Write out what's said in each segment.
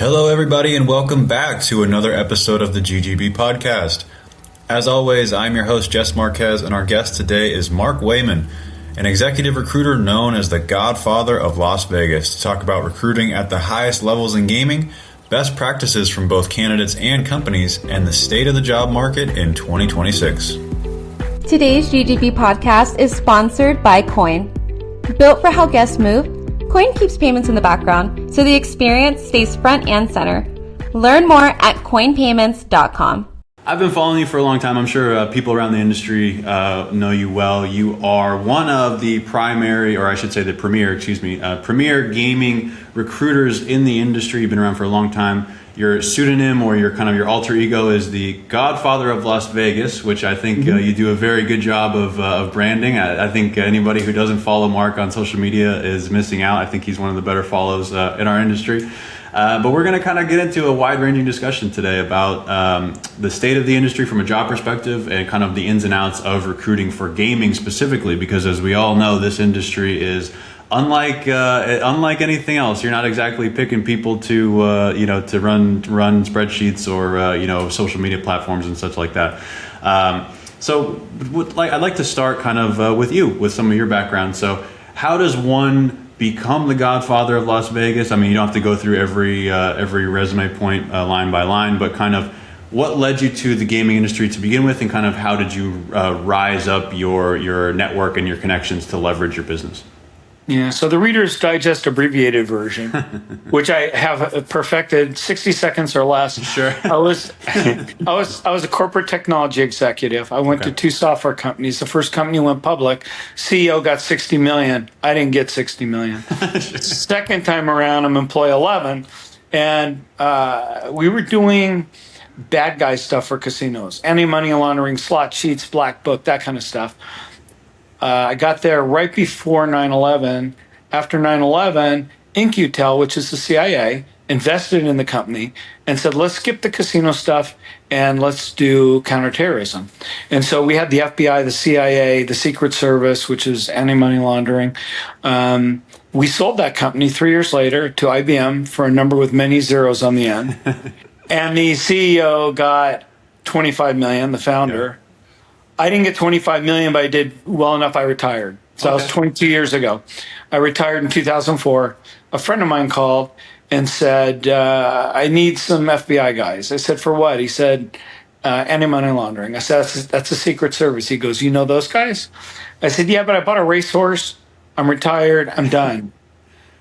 Hello, everybody, and welcome back to another episode of the GGB podcast. As always, I'm your host, Jess Marquez, and our guest today is Mark Wayman, an executive recruiter known as the Godfather of Las Vegas, to talk about recruiting at the highest levels in gaming, best practices from both candidates and companies, and the state of the job market in 2026. Today's GGB podcast is sponsored by Coin. Built for how guests move, Coin keeps payments in the background, so the experience stays front and center. Learn more at coinpayments.com. I've been following you for a long time. I'm sure people around the industry know you well. You are one of the premier gaming recruiters in the industry. You've been around for a long time. Your pseudonym or your alter ego is the Godfather of Las Vegas, which I think you do a very good job of branding. I think anybody who doesn't follow Mark on social media is missing out. I think he's one of the better follows in our industry. But we're going to kind of get into a wide-ranging discussion today about the state of the industry from a job perspective and kind of the ins and outs of recruiting for gaming specifically, because as we all know, this industry is unlike anything else. You're not exactly picking people to run spreadsheets or social media platforms and such like that. I'd like to start kind of with you, with some of your background. So how does one become the Godfather of Las Vegas? I mean, you don't have to go through every resume point line by line, but kind of what led you to the gaming industry to begin with, and kind of how did you rise up your network and your connections to leverage your business? Yeah, so the Reader's Digest abbreviated version, which I have perfected 60 seconds or less. Sure. I was a corporate technology executive. I went to two software companies. The first company went public. CEO got 60 million. I didn't get 60 million. Second time around, I'm employee 11, and we were doing bad guy stuff for casinos, anti-money laundering, slot sheets, black book, that kind of stuff. I got there right before 9/11. After 9/11, InQtel, which is the CIA, invested in the company and said, let's skip the casino stuff and let's do counterterrorism. And so we had the FBI, the CIA, the Secret Service, which is anti-money laundering. We sold that company 3 years later to IBM for a number with many zeros on the end. And the CEO got 25 million, the founder. Yeah. I didn't get 25 million, but I did well enough. I retired. So that was 22 years ago. I retired in 2004. A friend of mine called and said, I need some FBI guys. I said, for what? He said, anti-money laundering. I said, that's a Secret Service. He goes, you know those guys? I said, yeah, but I bought a racehorse. I'm retired. I'm done.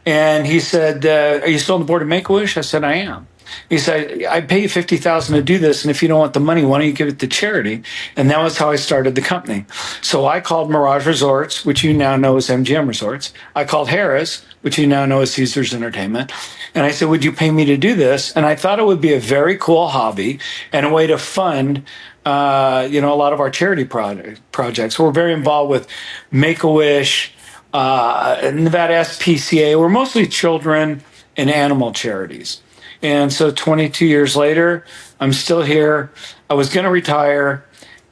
And he said, are you still on the board of Make-A-Wish? I said, I am. He said, I pay you $50,000 to do this, and if you don't want the money, why don't you give it to charity? And that was how I started the company. So I called Mirage Resorts, which you now know as MGM Resorts. I called Harrah's, which you now know as Caesars Entertainment. And I said, would you pay me to do this? And I thought it would be a very cool hobby and a way to fund a lot of our charity projects. We're very involved with Make-A-Wish, Nevada SPCA. We're mostly children and animal charities. And so 22 years later, I'm still here. I was going to retire,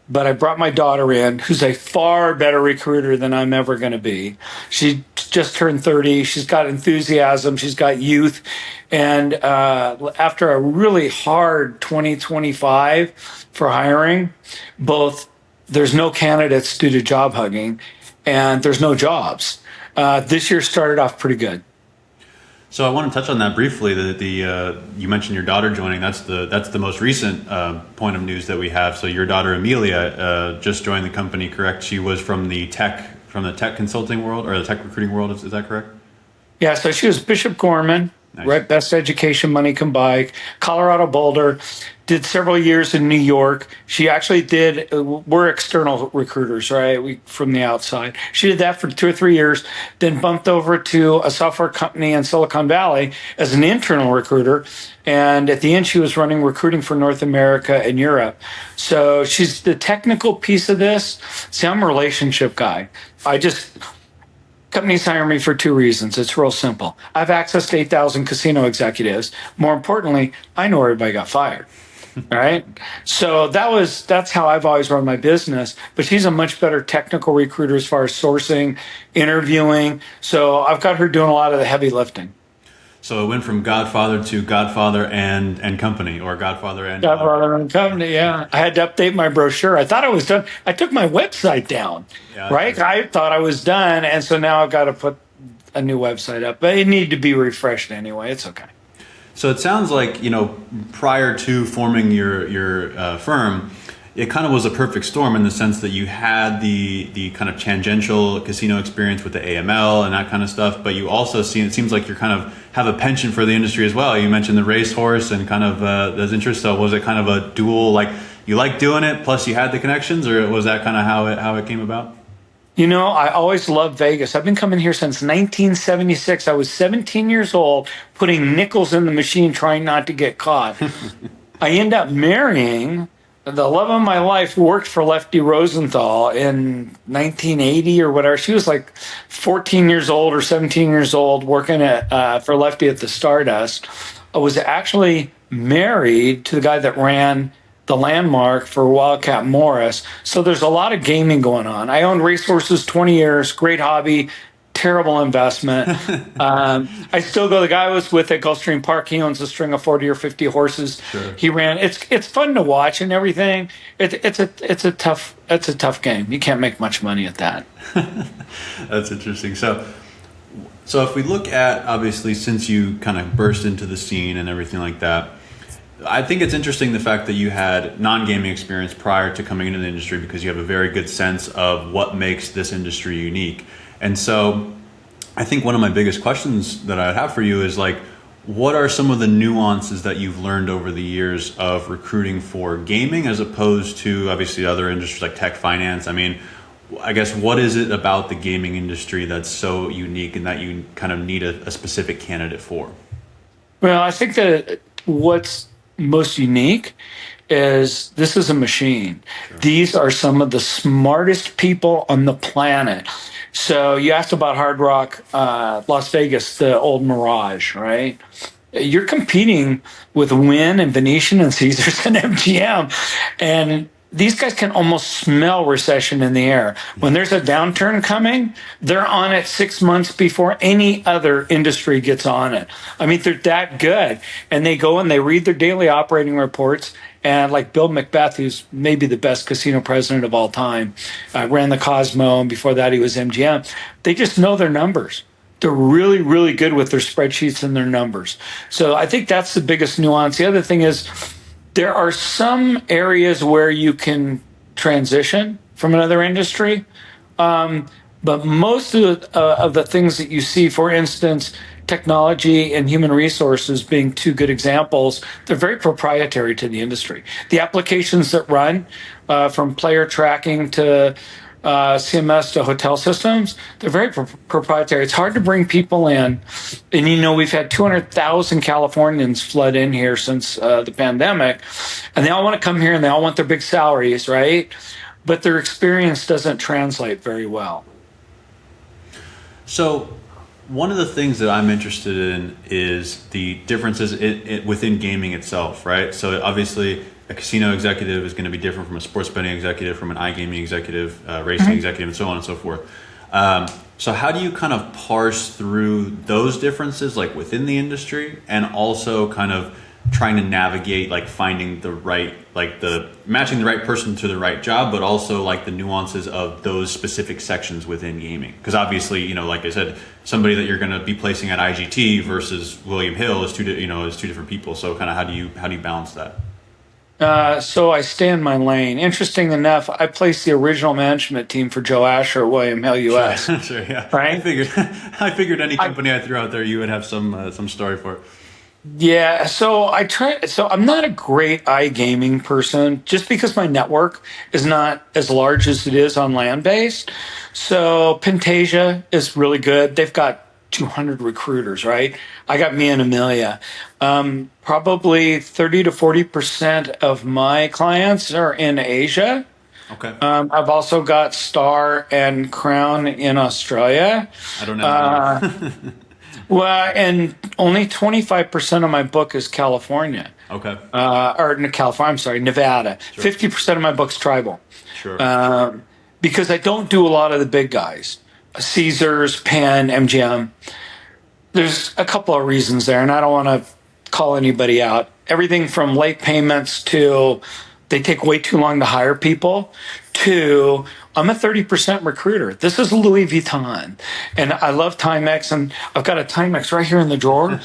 but I brought my daughter in, who's a far better recruiter than I'm ever going to be. She just turned 30. She's got enthusiasm. She's got youth. And after a really hard 2025 for hiring, both there's no candidates due to job hugging, and there's no jobs. This year started off pretty good. So I want to touch on that briefly. You mentioned your daughter joining. That's the most recent point of news that we have. So your daughter Amelia just joined the company, correct? She was from the tech consulting world or the tech recruiting world. Is that correct? Yeah. So she was Bishop Gorman. Nice. Right, best education money can buy. Colorado Boulder, did several years in New York. She actually did. We're external recruiters, right? From the outside. She did that for 2 or 3 years, then bumped over to a software company in Silicon Valley as an internal recruiter. And at the end, she was running recruiting for North America and Europe. So she's the technical piece of this. See, I'm a relationship guy. Companies hire me for 2 reasons. It's real simple. I have access to 8,000 casino executives. More importantly, I know everybody got fired. All right. So that's how I've always run my business. But she's a much better technical recruiter as far as sourcing, interviewing. So I've got her doing a lot of the heavy lifting. So it went from Godfather to Godfather and Company, or Godfather and Godfather and Company, yeah. I had to update my brochure. I thought I was done. I took my website down, right? I thought I was done, and so now I've got to put a new website up. But it needed to be refreshed anyway. It's okay. So it sounds like, prior to forming your firm, it kind of was a perfect storm in the sense that you had the kind of tangential casino experience with the AML and that kind of stuff, but you also it seems like you're kind of have a penchant for the industry as well. You mentioned the racehorse and kind of those interests. So was it kind of a dual, like you like doing it plus you had the connections, or was that kind of how it came about? I always loved Vegas. I've been coming here since 1976. I was 17 years old, putting nickels in the machine, trying not to get caught. I ended up marrying the love of my life, who worked for Lefty Rosenthal in 1980 or whatever. She was like 14 years old or 17 years old working for Lefty at the Stardust. I was actually married to the guy that ran the Landmark for Wildcat Morris. So there's a lot of gaming going on. I owned racehorses 20 years, great hobby, terrible investment. I still go. The guy I was with at Gulfstream Park, he owns a string of 40 or 50 horses. Sure. He ran. It's fun to watch and everything. It's a tough game. You can't make much money at that. That's interesting. So if we look at, obviously, since you kind of burst into the scene and everything like that, I think it's interesting the fact that you had non-gaming experience prior to coming into the industry, because you have a very good sense of what makes this industry unique. And so I think one of my biggest questions that I'd have for you is, like, what are some of the nuances that you've learned over the years of recruiting for gaming as opposed to obviously other industries like tech, finance? I mean, I guess what is it about the gaming industry that's so unique and that you kind of need a specific candidate for? Well, I think that what's most unique is this is a machine. Sure. These are some of the smartest people on the planet. So you asked about Hard Rock, Las Vegas, the old Mirage, right? You're competing with Wynn and Venetian and Caesars and MGM. And these guys can almost smell recession in the air. When there's a downturn coming, they're on it 6 months before any other industry gets on it. I mean, they're that good. And they go and they read their daily operating reports. And like Bill Macbeth, who's maybe the best casino president of all time, ran the Cosmo, and before that he was MGM. They just know their numbers. They're really, really good with their spreadsheets and their numbers. So I think that's the biggest nuance. The other thing is there are some areas where you can transition from another industry, but most of the things that you see, for instance, technology and human resources being two good examples, they're very proprietary to the industry. The applications that run from player tracking to CMS to hotel systems, they're very proprietary. It's hard to bring people in. And, we've had 200,000 Californians flood in here since the pandemic, and they all want to come here and they all want their big salaries, right? But their experience doesn't translate very well. So one of the things that I'm interested in is the differences within gaming itself, right? So obviously a casino executive is going to be different from a sports betting executive, from an iGaming executive, racing executive, and so on and so forth. So how do you kind of parse through those differences, like within the industry, and also kind of trying to navigate, like finding the right, like matching the right person to the right job, but also like the nuances of those specific sections within gaming? Because obviously, like I said, somebody that you're going to be placing at IGT versus William Hill is two different people. So kind of how do you balance that? So I stay in my lane. Interesting enough, I placed the original management team for Joe Asher at William Hill US. Sure, yeah. Right? I figured any company I threw out there, you would have some story for it. Yeah, so I'm not a great iGaming person just because my network is not as large as it is on land-based. So Pantasia is really good. They've got 200 recruiters, right? I got me and Amelia. Probably 30 to 40% of my clients are in Asia. Okay. I've also got Star and Crown in Australia. I don't know. Well, and only 25% of my book is California. Okay. Nevada. Sure. 50% of my book's tribal. Sure. Because I don't do a lot of the big guys. Caesars, Penn, MGM. There's a couple of reasons there, and I don't want to call anybody out. Everything from late payments to they take way too long to hire people to I'm a 30% recruiter. This is Louis Vuitton. And I love Timex, and I've got a Timex right here in the drawer.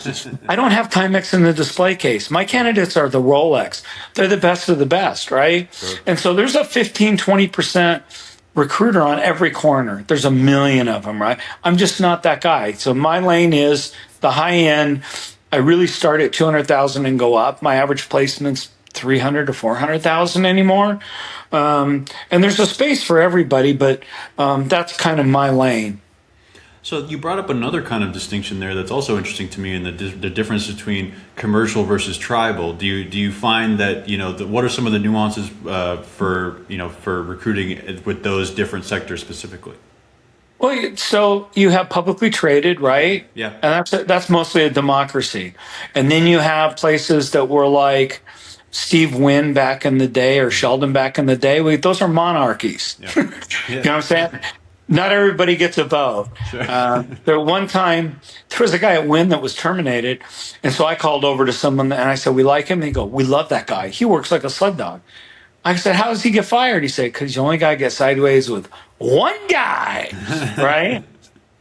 I don't have Timex in the display case. My candidates are the Rolex. They're the best of the best, right? Sure. And so there's a 15, 20% recruiter on every corner. There's a million of them, right? I'm just not that guy. So my lane is the high end. I really start at 200,000 and go up. My average placement's 300 to 400,000 anymore. And there's a space for everybody, but that's kind of my lane. So you brought up another kind of distinction there that's also interesting to me, in the difference between commercial versus tribal. Do you find that, what are some of the nuances for recruiting with those different sectors specifically? Well, so you have publicly traded, right? Yeah. And that's mostly a democracy. And then you have places that were like Steve Wynn back in the day or Sheldon back in the day. Those are monarchies. Yeah. Yeah. You know what I'm saying? Not everybody gets a vote. Sure. One time, there was a guy at Wynn that was terminated. And so I called over to someone and I said, we like him. And they go, we love that guy. He works like a sled dog. I said, how does he get fired? He said, because the only guy gets sideways with one guy, right?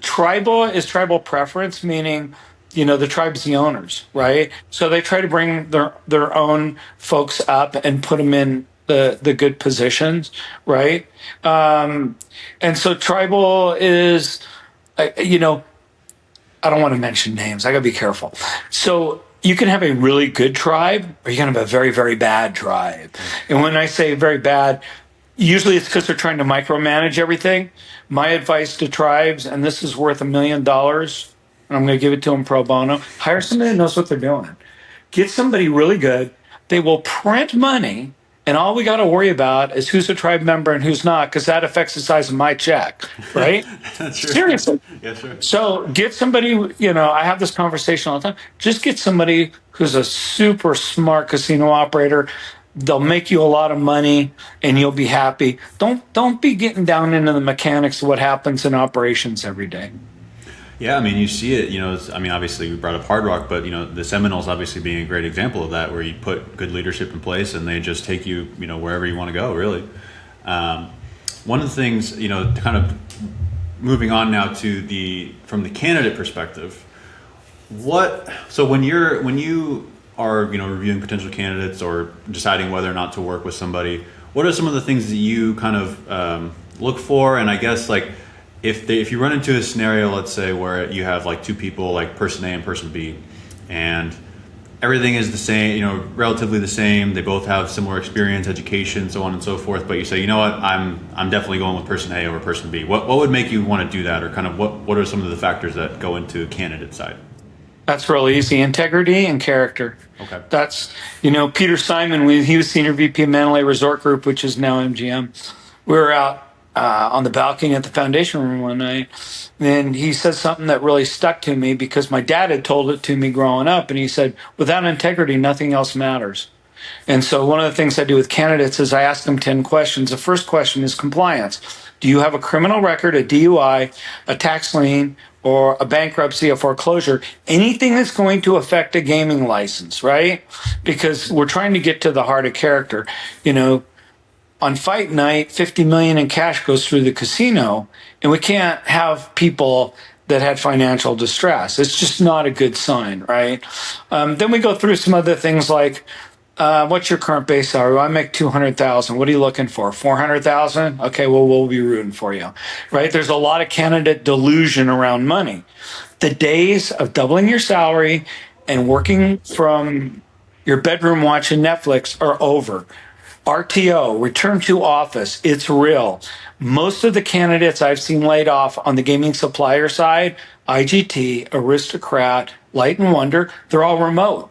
Tribal is tribal preference, meaning, the tribe's the owners, right? So they try to bring their own folks up and put them in the good positions, right? And so tribal is, I don't want to mention names. I got to be careful. So you can have a really good tribe, or you can have a very, very bad tribe. And when I say very bad, usually it's because they're trying to micromanage everything. My advice to tribes, and this is worth $1 million, and I'm going to give it to them pro bono, hire somebody that knows what they're doing. Get somebody really good. They will print money, and all we got to worry about is who's a tribe member and who's not, because that affects the size of my check, right? That's true. Seriously. Yes, sir. So get somebody, I have this conversation all the time. Just get somebody who's a super smart casino operator. They'll make you a lot of money and you'll be happy. Don't be getting down into the mechanics of what happens in operations every day. Yeah, you see it, obviously we brought up Hard Rock, but, the Seminoles obviously being a great example of that, where you put good leadership in place and they just take you, wherever you want to go, really. One of the things, kind of moving on now from the candidate perspective, so when you are, reviewing potential candidates or deciding whether or not to work with somebody, what are some of the things that you kind of look for? And I guess, if you run into a scenario, let's say, where you have two people, like person A and person B, and everything is the same, relatively the same, they both have similar experience, education, so on and so forth, but you say, I'm definitely going with person A over person B. What would make you want to do that, or kind of what are some of the factors that go into a candidate side? That's real easy. Integrity and character. Okay. That's, Peter Simon, he was Senior VP of Mandalay Resort Group, which is now MGM. We were out on the balcony at the Foundation Room one night, and he said something that really stuck to me, because my dad had told it to me growing up, and he said, without integrity, nothing else matters. And so one of the things I do with candidates is I ask them 10 questions. The first question is compliance. Do you have a criminal record, a DUI, a tax lien, or a bankruptcy, a foreclosure, anything that's going to affect a gaming license, right? Because we're trying to get to the heart of character. On fight night, $50 million in cash goes through the casino, and we can't have people that had financial distress. It's just not a good sign, right? Then we go through some other things like, what's your current base salary? Well, I make $200,000. What are you looking for? $400,000? Okay, well, we'll be rooting for you, right? There's a lot of candidate delusion around money. The days of doubling your salary and working from your bedroom watching Netflix are over. RTO, return to office, it's real. Most of the candidates I've seen laid off on the gaming supplier side, IGT, Aristocrat, Light & Wonder, they're all remote.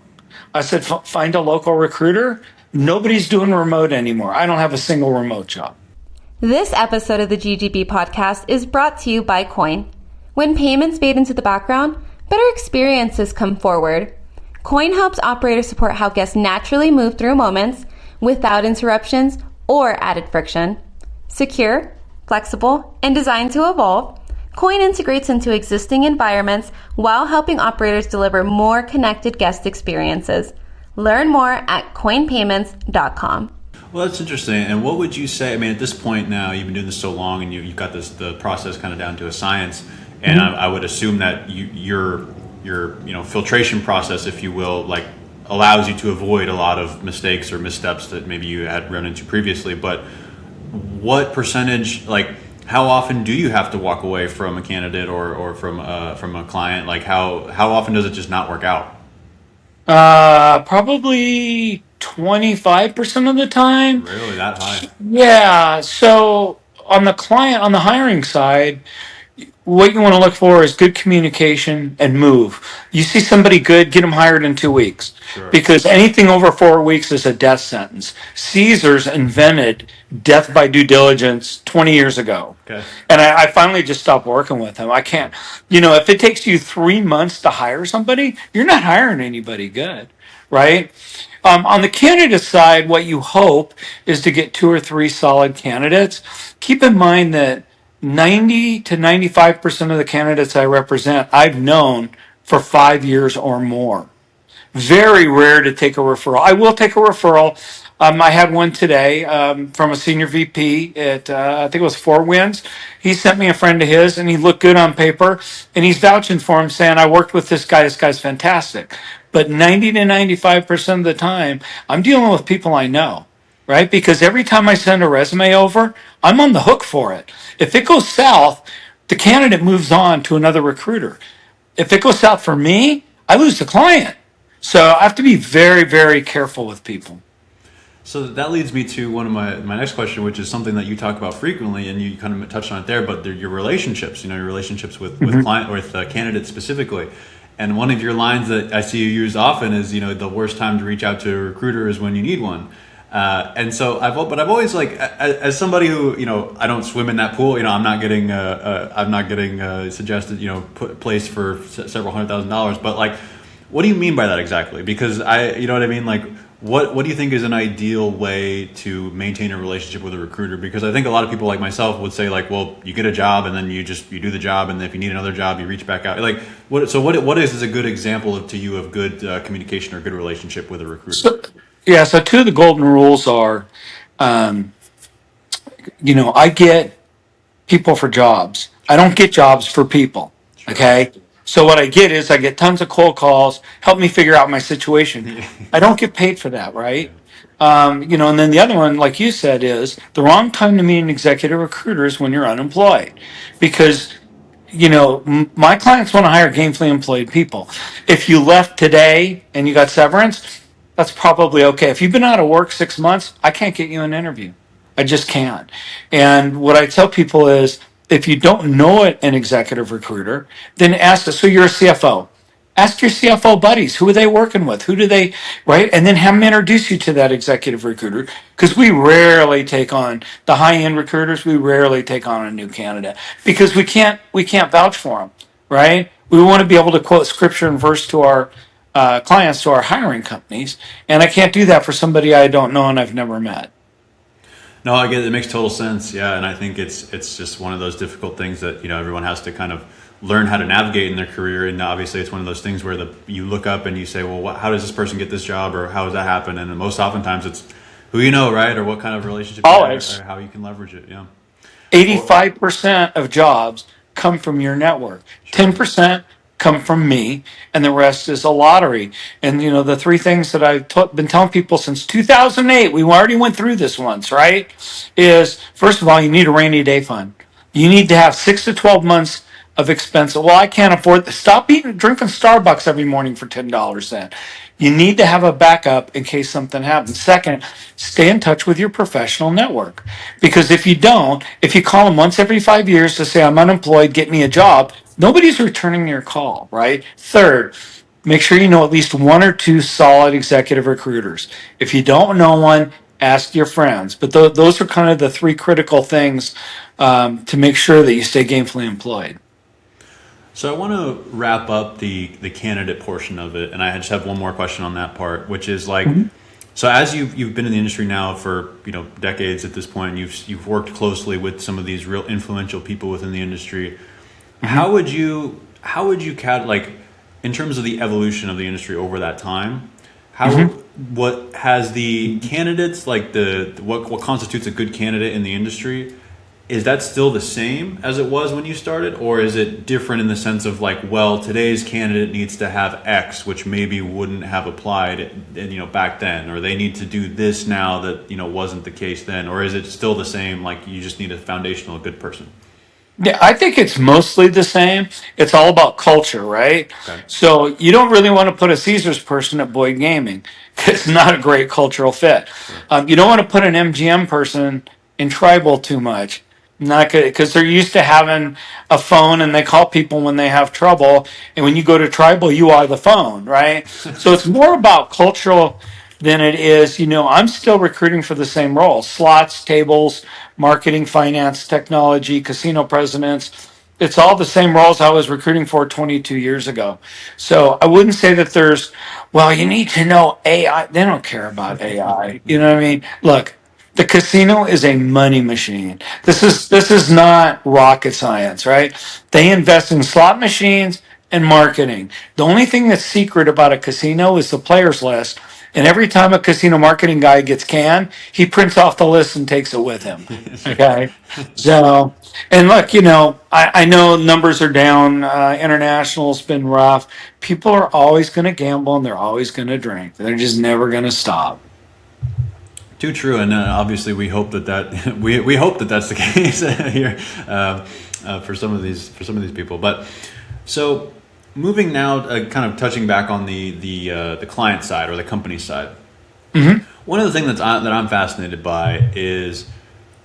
I said, find a local recruiter. Nobody's doing remote anymore. I don't have a single remote job. This episode of the GGB podcast is brought to you by Coin. When payments fade into the background, better experiences come forward. Coin helps operators support how guests naturally move through moments without interruptions or added friction. Secure, flexible, and designed to evolve, Coin integrates into existing environments while helping operators deliver more connected guest experiences. Learn more at coinpayments.com. Well, that's interesting. And what would you say? I mean, at this point now, you've been doing this so long, and you've got the process kind of down to a science. And I would assume that your filtration process, if you will, like allows you to avoid a lot of mistakes or missteps that maybe you had run into previously. But what percentage, like, how often do you have to walk away from a candidate or from a client? Like, how often does it just not work out? Probably 25% of the time. Really, that high? Yeah. So on the hiring side, what you want to look for is good communication and move. You see somebody good, get them hired in 2 weeks. Sure. Because anything over 4 weeks is a death sentence. Caesars invented death by due diligence 20 years ago. Okay. And I finally just stopped working with him. I can't, if it takes you 3 months to hire somebody, you're not hiring anybody good, right? On the candidate side, what you hope is to get 2 or 3 solid candidates. Keep in mind that 90 to 95% of the candidates I represent, I've known for 5 years or more. Very rare to take a referral. I will take a referral. I had one today from a senior VP at, I think it was Four Winds. He sent me a friend of his, and he looked good on paper, and he's vouching for him, saying, I worked with this guy. This guy's fantastic. But 90 to 95% of the time, I'm dealing with people I know, right? Because every time I send a resume over, I'm on the hook for it. If it goes south, the candidate moves on to another recruiter. If it goes south for me, I lose the client. So I have to be very, very careful with people. So that leads me to one of my next question, which is something that you talk about frequently, and you kind of touched on it there. But your relationships, your relationships with client or with candidates specifically. And one of your lines that I see you use often is, the worst time to reach out to a recruiter is when you need one. And so I've always, like, as somebody who, I don't swim in that pool. I'm not getting suggested, placed for several $100,000. But, like, what do you mean by that exactly? Because you know what I mean? Like, what do you think is an ideal way to maintain a relationship with a recruiter? Because I think a lot of people like myself would say, like, well, you get a job and then you do the job, and if you need another job, you reach back out. Like, what is a good example to you of good communication or good relationship with a recruiter? So 2 of the golden rules are, I get people for jobs. I don't get jobs for people. Sure. Okay. So what I get tons of cold calls, help me figure out my situation. I don't get paid for that, right? And then the other one, like you said, is the wrong time to meet an executive recruiter is when you're unemployed. Because, my clients want to hire gainfully employed people. If you left today and you got severance, that's probably okay. If you've been out of work 6 months, I can't get you an interview. I just can't. And what I tell people is, if you don't know an executive recruiter, then ask us. So you're a CFO. Ask your CFO buddies, who are they working with? Who do they, right? And then have them introduce you to that executive recruiter. Because we rarely take on the high-end recruiters. We rarely take on a new candidate because we can't vouch for them, right? We want to be able to quote scripture and verse to our clients, to our hiring companies. And I can't do that for somebody I don't know and I've never met. No, I get it. It makes total sense. Yeah, and I think it's just one of those difficult things that everyone has to kind of learn how to navigate in their career. And obviously, it's one of those things where you look up and you say, well, how does this person get this job, or how does that happen? And most oftentimes, it's who you know, right, or what kind of relationship you have, or how you can leverage it. Yeah. 85% of jobs come from your network. 10% come from me, and the rest is a lottery. And the 3 things that I've been telling people since 2008, we already went through this once, right? Is, first of all, you need a rainy day fund. You need to have 6 to 12 months of expense. Well, I can't afford this. Stop drinking Starbucks every morning for $10 then. You need to have a backup in case something happens. Second, stay in touch with your professional network. Because if you don't, if you call them once every 5 years to say, I'm unemployed, get me a job, nobody's returning your call, right? Third, make sure you know at least 1 or 2 solid executive recruiters. If you don't know one, ask your friends. But those are kind of the 3 critical things to make sure that you stay gainfully employed. So I want to wrap up the candidate portion of it, and I just have one more question on that part, which is like, so as you've been in the industry now for decades at this point, you've worked closely with some of these real influential people within the industry. Like in terms of the evolution of the industry over that time, what has the candidates, like what constitutes a good candidate in the industry, is that still the same as it was when you started, or is it different in the sense of like, well, today's candidate needs to have X, which maybe wouldn't have applied, back then, or they need to do this now that wasn't the case then, or is it still the same? Like you just need a foundational good person. Yeah, I think it's mostly the same. It's all about culture, right? Okay. So you don't really want to put a Caesars person at Boyd Gaming. It's not a great cultural fit. Sure. You don't want to put an MGM person in Tribal too much. Not good, because they're used to having a phone and they call people when they have trouble. And when you go to Tribal, you are the phone, right? So it's more about cultural than it is, I'm still recruiting for the same roles: slots, tables, marketing, finance, technology, casino presidents. It's all the same roles I was recruiting for 22 years ago. So I wouldn't say that well, you need to know AI. They don't care about AI. You know what I mean? Look, the casino is a money machine. This is not rocket science, right? They invest in slot machines and marketing. The only thing that's secret about a casino is the players list. And every time a casino marketing guy gets canned, he prints off the list and takes it with him. Okay. So, and look, I know numbers are down. International's been rough. People are always going to gamble and they're always going to drink. They're just never going to stop. Too true, and obviously we hope that we hope that that's the case here for some of these people. But so moving now, kind of touching back on the client side or the company side. One of the things that I'm fascinated by is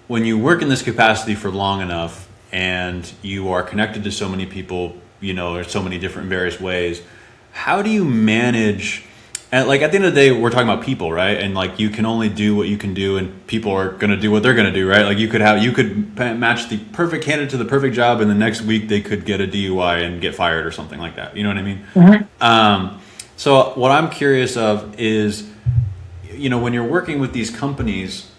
when you work in this capacity for long enough and you are connected to so many people, or so many different various ways. How do you manage? And like at the end of the day, we're talking about people, right? And like you can only do what you can do, and people are going to do what they're going to do, right? Like you could match the perfect candidate to the perfect job, and the next week they could get a DUI and get fired or something like that. You know what I mean? So what I'm curious of is, when you're working with these companies,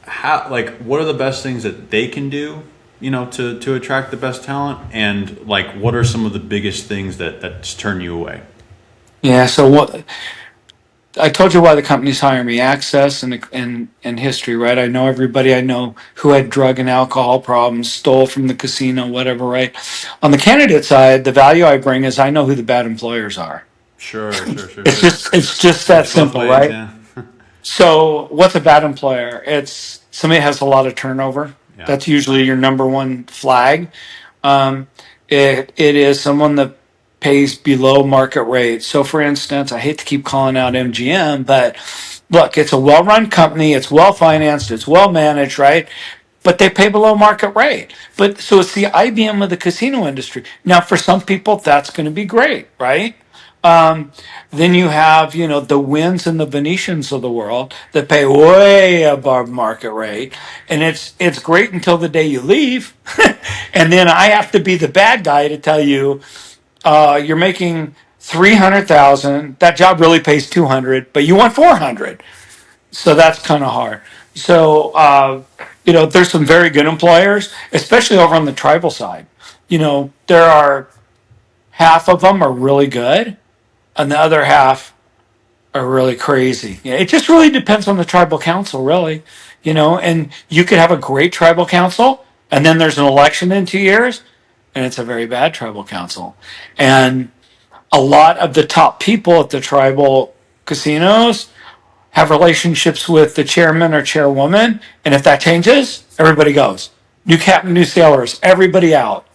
what are the best things that they can do, to attract the best talent, and like what are some of the biggest things that just turn you away? Yeah. So what? I told you why the companies hire me: access and history, right? I know everybody I know who had drug and alcohol problems, stole from the casino, whatever, right? On the candidate side, the value I bring is I know who the bad employers are. Sure. It's just that Works both simple, ways, right? yeah. So what's a bad employer? It's somebody that has a lot of turnover. Yeah. That's usually your number one flag. It is someone that pays below market rate. So, for instance, I hate to keep calling out MGM, but look, it's a well-run company, it's well-financed, it's well-managed, right? But they pay below market rate. But so it's the IBM of the casino industry. Now, for some people, that's going to be great, right? Then you have, the Wynns and the Venetians of the world that pay way above market rate, and it's great until the day you leave, and then I have to be the bad guy to tell you, you're making 300,000. That job really pays 200, but you want 400. So that's kind of hard. So there's some very good employers, especially over on the tribal side. There are half of them are really good, and the other half are really crazy. Yeah, it just really depends on the tribal council, really. And you could have a great tribal council, and then there's an election in 2 years, and it's a very bad tribal council. And a lot of the top people at the tribal casinos have relationships with the chairman or chairwoman, and if that changes, everybody goes. New captain, new sailors, everybody out.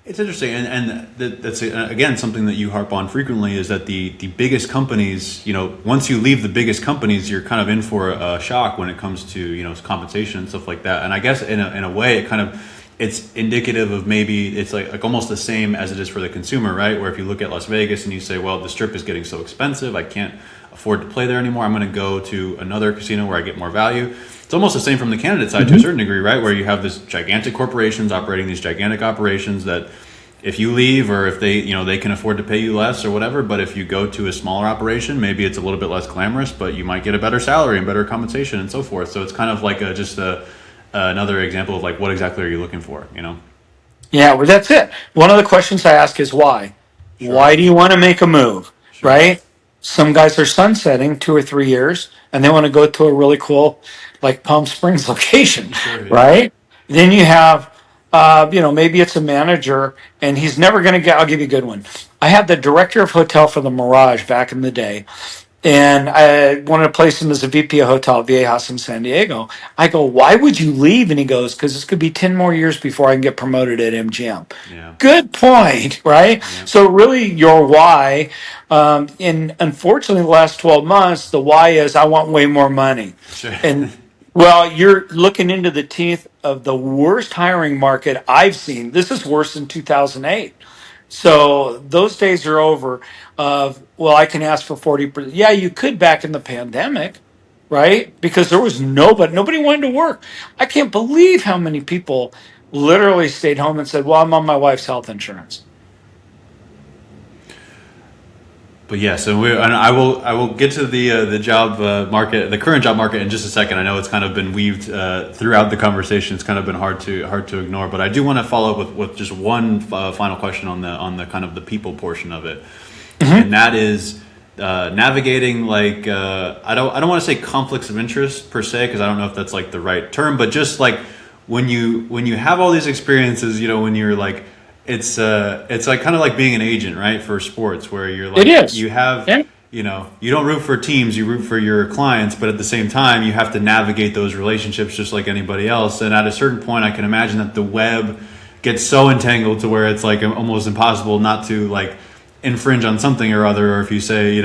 It's interesting, and that's again something that you harp on frequently, is that the biggest companies, once you leave the biggest companies, you're kind of in for a shock when it comes to compensation and stuff like that. And I guess in a way, it's indicative of maybe it's like almost the same as it is for the consumer, right? Where if you look at Las Vegas and you say, well, the strip is getting so expensive, I can't afford to play there anymore, I'm going to go to another casino where I get more value. It's almost the same from the candidate side to a certain degree, right? Where you have this gigantic corporations operating these gigantic operations that if you leave, or if they, they can afford to pay you less or whatever, but if you go to a smaller operation, maybe it's a little bit less glamorous, but you might get a better salary and better compensation and so forth. So it's kind of like just another example of like, what exactly are you looking for, Yeah, well, that's it. One of the questions I ask is why? Sure. Why do you want to make a move? Sure. Right? Some guys are sunsetting 2 or 3 years and they want to go to a really cool, like Palm Springs location. Sure. Yeah. Right? Then you have, maybe it's a manager and he's never going to get, I'll give you a good one. I had the director of hotel for the Mirage back in the day. And I wanted to place him as a VP of hotel at VA House in San Diego. I go, why would you leave? And he goes, because this could be 10 more years before I can get promoted at MGM. Yeah. Good point, right? Yeah. So really your why, and unfortunately the last 12 months, the why is I want way more money. Sure. And well, you're looking into the teeth of the worst hiring market I've seen. This is worse than 2008. So those days are over of, well, I can ask for 40%. Yeah, you could back in the pandemic, right? Because there was nobody wanted to work. I can't believe how many people literally stayed home and said, well, I'm on my wife's health insurance. But yeah, so and I will get to the job market, the current job market in just a second. I know it's kind of been weaved throughout the conversation. It's kind of been hard to ignore. But I do want to follow up with just one final question on the kind of the people portion of it, and that is navigating like I don't want to say conflicts of interest per se, because I don't know if that's like the right term, but just like when you have all these experiences, when you're like. It's like kind of like being an agent, right, for sports, where you're like, It is. you have, Yeah. you don't root for teams, you root for your clients, but at the same time, you have to navigate those relationships just like anybody else. And at a certain point, I can imagine that the web gets so entangled to where it's like almost impossible not to like infringe on something or other. Or if you say,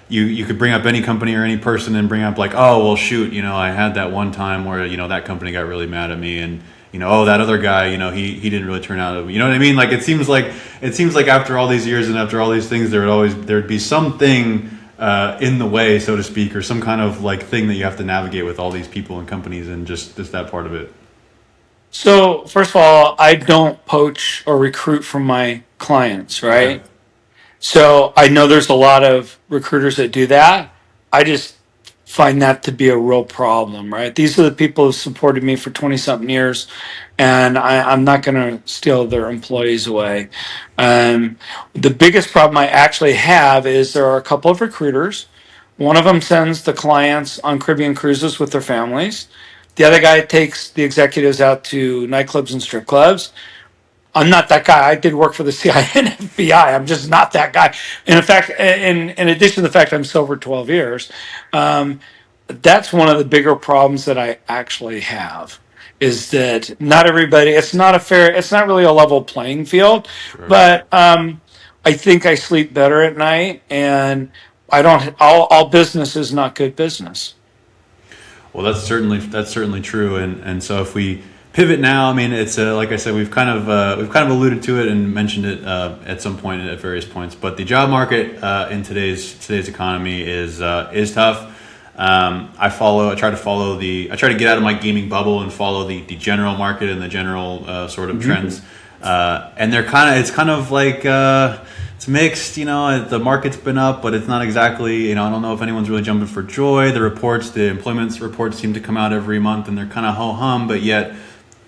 you could bring up any company or any person and bring up like, oh, well, shoot, I had that one time where, that company got really mad at me, and oh, that other guy, he didn't really turn out. You know what I mean? Like it seems like after all these years and after all these things, there'd be something in the way, so to speak, or some kind of like thing that you have to navigate with all these people and companies and just that part of it. So first of all, I don't poach or recruit from my clients, right? Okay. So I know there's a lot of recruiters that do that. I just find that to be a real problem, right? These are the people who supported me for 20 something years, and I'm not going to steal their employees away. The biggest problem I actually have is there are a couple of recruiters. One of them sends the clients on Caribbean cruises with their families. The other guy takes the executives out to nightclubs and strip clubs. I'm not that guy. I did work for the CIA and FBI. I'm just not that guy. And in fact, in addition to the fact I'm sober 12 years, that's one of the bigger problems that I actually have is that not everybody, it's not really a level playing field, Sure. but I think I sleep better at night, and all business is not good business. Well, that's certainly true, and so if we pivot now, I mean, it's like I said, we've kind of alluded to it and mentioned it at some point at various points. But the job market in today's economy is tough. I try to get out of my gaming bubble and follow the general market and the general sort of trends. And it's kind of like it's mixed. The market's been up, but it's not exactly. I don't know if anyone's really jumping for joy. The employment reports seem to come out every month, and they're kind of ho hum. But yet,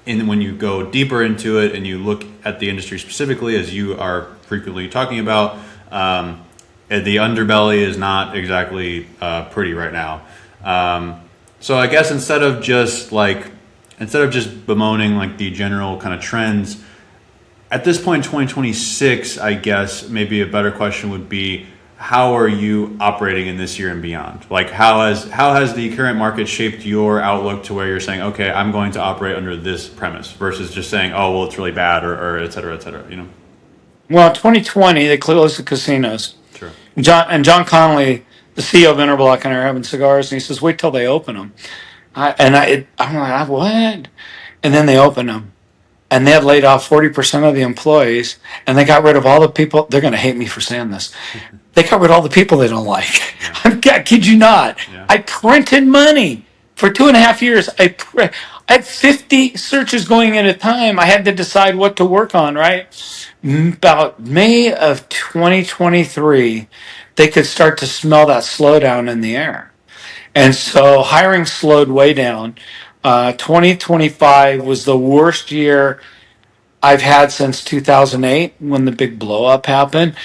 when you go deeper into it and you look at the industry specifically, as you are frequently talking about, the underbelly is not exactly pretty right now. So I guess instead of just bemoaning like the general kind of trends. At this point in 2026, I guess maybe a better question would be, how are you operating in this year and beyond? Like how has the current market shaped your outlook to where you're saying, okay, I'm going to operate under this premise versus just saying, oh, well, it's really bad or et cetera, Well, 2020 they closed the casinos. Sure. John Connolly, the CEO of Interblock, and I are having cigars, and he says, "Wait till they open them." I'm like, "What?" And then they opened them, and they had laid off 40% of the employees, and they got rid of all the people. They're going to hate me for saying this. They got rid of all the people they don't like. I kid you not. Yeah. I printed money for 2.5 years. I had 50 searches going at a time. I had to decide what to work on, right? About May of 2023, they could start to smell that slowdown in the air. And so hiring slowed way down. 2025 was the worst year I've had since 2008 when the big blow up happened.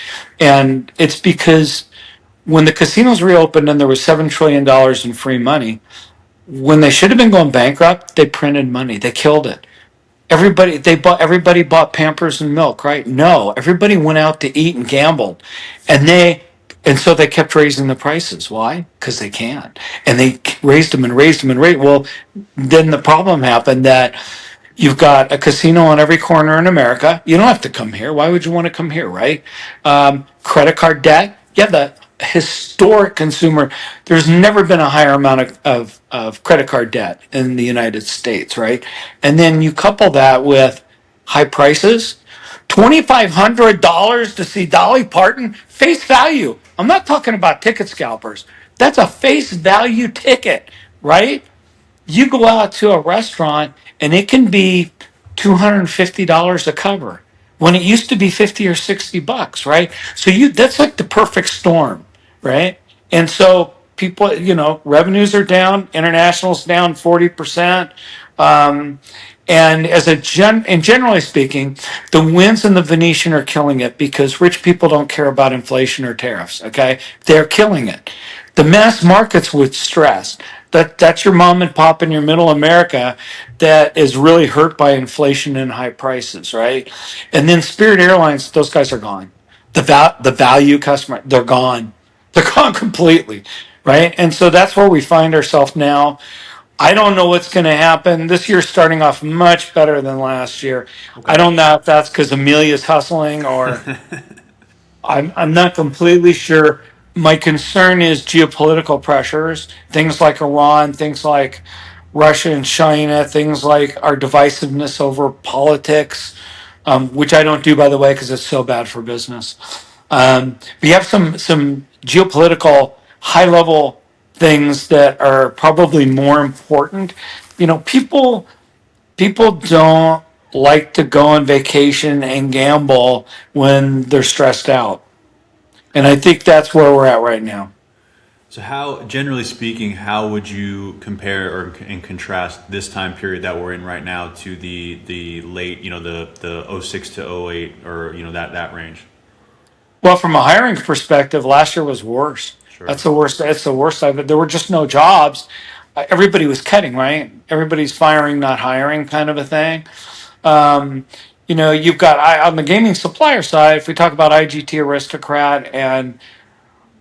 And it's because when the casinos reopened and there was $7 trillion in free money, when they should have been going bankrupt, they printed money. They killed it. Everybody bought Pampers and milk, right? No, everybody went out to eat and gambled. And so they kept raising the prices. Why? Because they can. And they raised them and raised them and raised. Well, then the problem happened that you've got a casino on every corner in America. You don't have to come here. Why would you want to come here, right? Credit card debt. Yeah, the historic consumer. There's never been a higher amount of credit card debt in the United States, right? And then you couple that with high prices. $2,500 to see Dolly Parton, face value. I'm not talking about ticket scalpers. That's a face value ticket, right? You go out to a restaurant and it can be $250 a cover when it used to be 50 or 60 bucks, right? So that's like the perfect storm, right? And so people, revenues are down, international's down 40%. Um, and and generally speaking, the Winds and the Venetian are killing it because rich people don't care about inflation or tariffs. Okay, they're killing it. The mass markets with stress. That's your mom and pop in your middle America that is really hurt by inflation and high prices, right? And then Spirit Airlines, those guys are gone. The value customer, they're gone. They're gone completely, right? And so that's where we find ourselves now. I don't know what's going to happen. This year's starting off much better than last year. I Okay. don't know if that's because Amelia's hustling or I'm not completely sure. My concern is geopolitical pressures, things like Iran, things like Russia and China, things like our divisiveness over politics, which I don't do, by the way, because it's so bad for business. We have some geopolitical high level things that are probably more important. People don't like to go on vacation and gamble when they're stressed out. And I think that's where we're at right now. So how, generally speaking, how would you compare and contrast this time period that we're in right now to the late, the '06 to '08, or that range? Well, from a hiring perspective, last year was worse. Sure. That's the worst. That's the worst of it. There were just no jobs. Everybody was cutting, right? Everybody's firing, not hiring, kind of a thing. Um, you've got on the gaming supplier side. If we talk about IGT, Aristocrat, and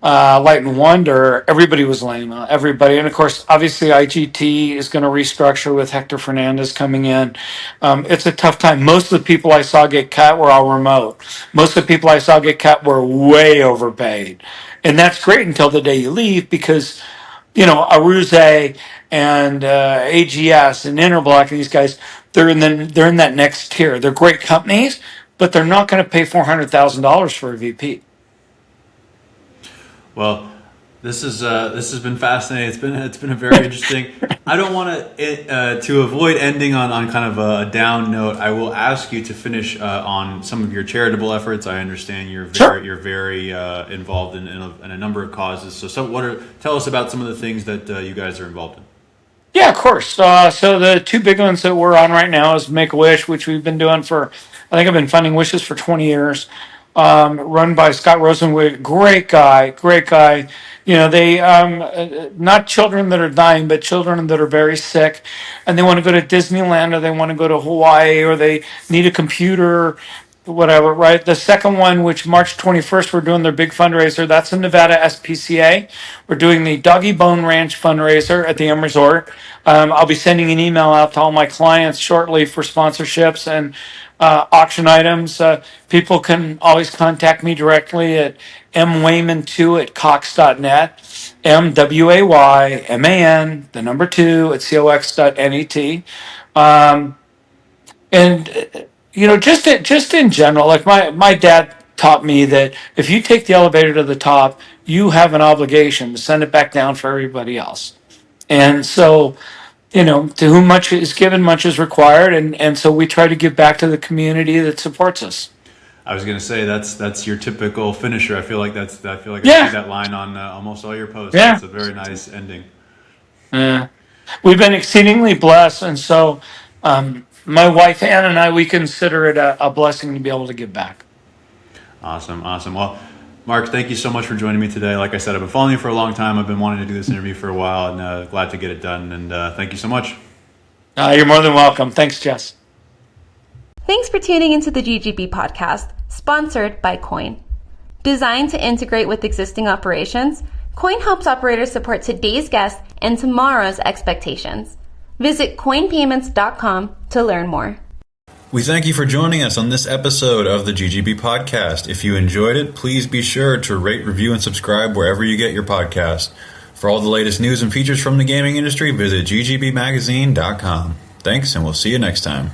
Light and Wonder, everybody was lame. Everybody, and of course, obviously, IGT is going to restructure with Hector Fernandez coming in. It's a tough time. Most of the people I saw get cut were all remote. Most of the people I saw get cut were way overpaid, and that's great until the day you leave because Aruze and AGS and Interblock and these guys, they're in that next tier. They're great companies, but they're not going to pay $400,000 for a VP. Well, this has been fascinating. It's been a very interesting. I don't want to avoid ending on kind of a down note. I will ask you to finish on some of your charitable efforts. I understand Sure. you're very involved in a number of causes. Tell us about some of the things that you guys are involved in. Yeah, of course. So the two big ones that we're on right now is Make a Wish, which we've been doing I think I've been funding wishes for 20 years. Run by Scott Rosenwig, great guy, great guy. They not children that are dying, but children that are very sick, and they want to go to Disneyland or they want to go to Hawaii or they need a computer, whatever. Right. The second one, which March 21st, we're doing their big fundraiser. That's in Nevada SPCA. We're doing the Doggy Bone Ranch fundraiser at the M Resort. I'll be sending an email out to all my clients shortly for sponsorships and auction items. People can always contact me directly at mwayman2 at cox.net, MWAYMAN, the number 2 at cox.net. Um, and just in general, like my dad taught me that if you take the elevator to the top, you have an obligation to send it back down for everybody else. And so, to whom much is given, much is required, and so we try to give back to the community that supports us. I was going to say that's your typical finisher. I feel like I see Yeah, that line on almost all your posts. yeah. That's a very nice ending. Yeah. We've been exceedingly blessed, and so my wife Ann and I, we consider it a blessing to be able to give back. Awesome. Well, Mark, thank you so much for joining me today. Like I said, I've been following you for a long time. I've been wanting to do this interview for a while, and glad to get it done. And thank you so much. You're more than welcome. Thanks, Jess. Thanks for tuning into the GGB podcast, sponsored by Coin. Designed to integrate with existing operations, Coin helps operators support today's guests and tomorrow's expectations. Visit coinpayments.com to learn more. We thank you for joining us on this episode of the GGB podcast. If you enjoyed it, please be sure to rate, review, and subscribe wherever you get your podcast. For all the latest news and features from the gaming industry, visit ggbmagazine.com. Thanks, and we'll see you next time.